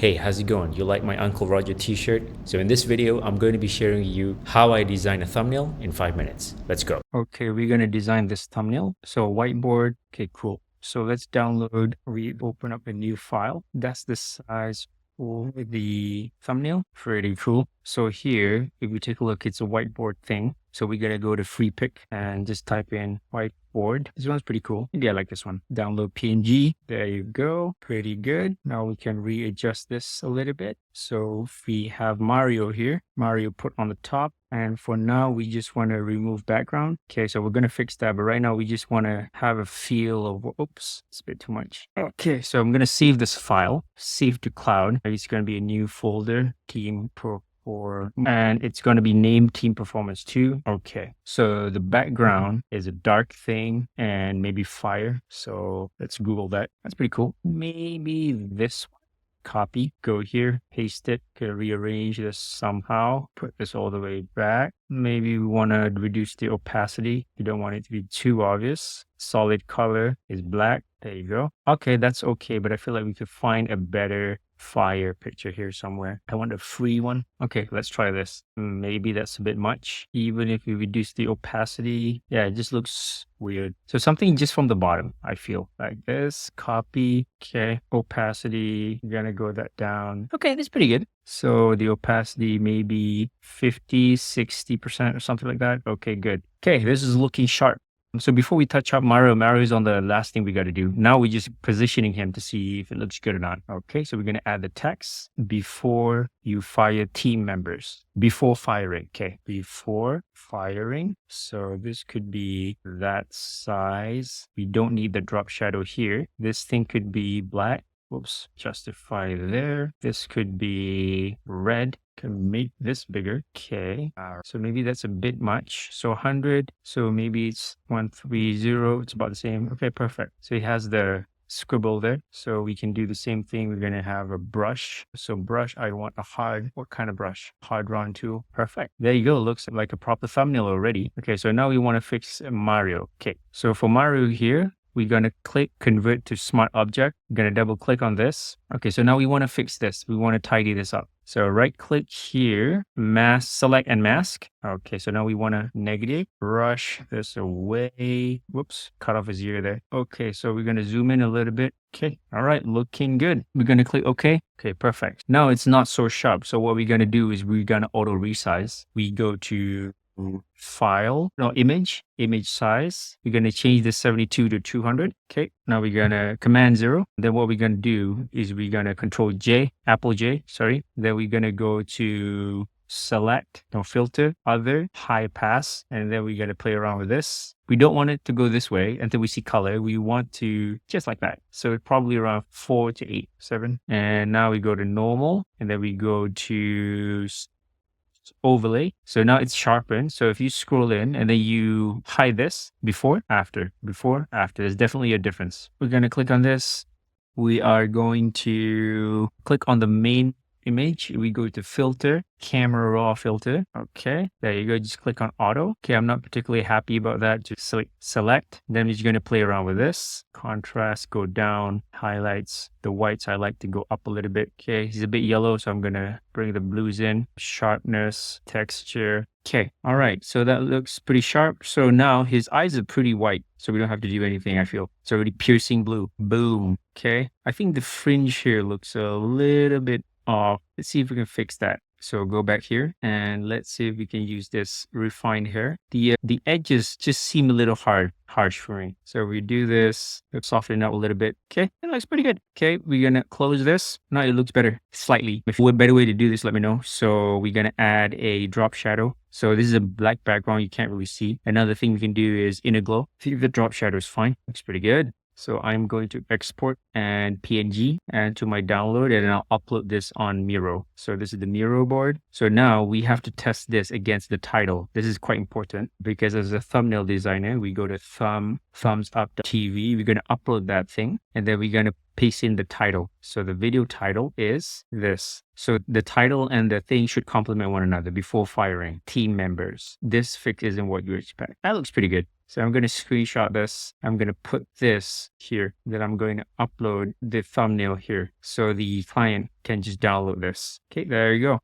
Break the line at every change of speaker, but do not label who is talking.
Hey, how's it going? You like my Uncle Roger t-shirt? So in this video, I'm going to be sharing you how I design a thumbnail in 5 minutes. Let's go. Okay, we're going to design this thumbnail. So whiteboard, okay, cool. So let's download, open up a new file. That's the size for the thumbnail. Pretty cool. So here, if we take a look, it's a whiteboard thing. So we're going to go to free pick and just type in whiteboard. This one's pretty cool. Maybe I like this one. Download PNG. There you go. Pretty good. Now we can readjust this a little bit. So we have Mario here. Mario put on the top. And for now, we just want to remove background. Okay, so we're going to fix that. But right now, we just want to have a feel of, oops, it's a bit too much. Okay, so I'm going to save this file. Save to cloud. It's going to be a new folder, Team Pro. And it's going to be named Team Performance 2. Okay, so the background is a dark thing and maybe fire. So let's Google that. That's pretty cool. Maybe this one. Copy, go here, paste it, can rearrange this somehow, put this all the way back. Maybe we want to reduce the opacity. You don't want it to be too obvious. Solid color is black. There you go. Okay, that's okay, but I feel like we could find a better fire picture here somewhere. I want a free one. Okay, let's try this. Maybe that's a bit much. Even if we reduce the opacity, yeah, it just looks weird. So something just from the bottom, I feel like this. Copy. Okay, opacity. We're gonna go that down. Okay, that's pretty good. So the opacity maybe 50, 60% or something like that. Okay, good. Okay, this is looking sharp. So before we touch up Mario is on the last thing we got to do. Now we're just positioning him to see if it looks good or not. Okay, so we're going to add the text before you fire team members. Before firing. Okay, before firing. So this could be that size. We don't need the drop shadow here. This thing could be black. Whoops, justify there. This could be red. Can make this bigger. Okay. So maybe that's a bit much. So 100. So maybe it's 130. It's about the same. Okay, perfect. So it has the scribble there. So we can do the same thing. We're going to have a brush. So brush, I want a hard, what kind of brush? Hard round tool. Perfect. There you go. Looks like a proper thumbnail already. Okay, so now we want to fix Mario. Okay, so for Mario here, we're going to click convert to smart object. We're going to double click on this. Okay, so now we want to fix this. We want to tidy this up. So right click here, mask, select and mask. Okay, so now we want to negative, brush this away. Whoops, cut off his ear there. Okay, so we're going to zoom in a little bit. Okay, all right, looking good. We're going to click OK. Okay, perfect. Now it's not so sharp. So what we're going to do is we're going to auto resize. We go to file, no, image size. We're going to change the 72 to 200. Okay, now we're going to command 0. Then what we're going to do is we're going to control J, Apple J, sorry. Then we're going to go to select, no, filter, other, high pass. And then we're going to play around with this. We don't want it to go this way until we see color. We want to just like that. So probably around 4 to 8, 7. And now we go to normal. And then we go to overlay. So now it's sharpened. So if you scroll in and then you hide this before, after, there's definitely a difference. We're going to click on this. We are going to click on the main image. We go to filter, camera raw filter. Okay, there you go. Just click on auto. Okay, I'm not particularly happy about that. Just select. Then we're just going to play around with this. Contrast, go down. Highlights, the whites I like to go up a little bit. Okay, he's a bit yellow, so I'm going to bring the blues in. Sharpness, texture. Okay, all right. So that looks pretty sharp. So now his eyes are pretty white, so we don't have to do anything, I feel. It's already piercing blue. Boom. Okay, I think the fringe here looks a little bit off. Let's see if we can fix that. So go back here and let's see if we can use this refined hair. The edges just seem a little harsh for me. So we do this, let's soften it up a little bit. Okay, it looks pretty good. Okay, we're gonna close this. Now it looks better, slightly. If you have a better way to do this, let me know. So we're gonna add a drop shadow. So this is a black background, you can't really see. Another thing we can do is inner glow. I think the drop shadow is fine. Looks pretty good. So I'm going to export and PNG and to my download, and then I'll upload this on Miro. So this is the Miro board. So now we have to test this against the title. This is quite important because as a thumbnail designer, we go to thumbs up TV. We're going to upload that thing and then we're going to paste in the title. So the video title is this. So the title and the thing should complement one another before firing. Team members. This fix isn't what you expect. That looks pretty good. So I'm going to screenshot this. I'm going to put this here. Then I'm going to upload the thumbnail here so the client can just download this. Okay, there you go.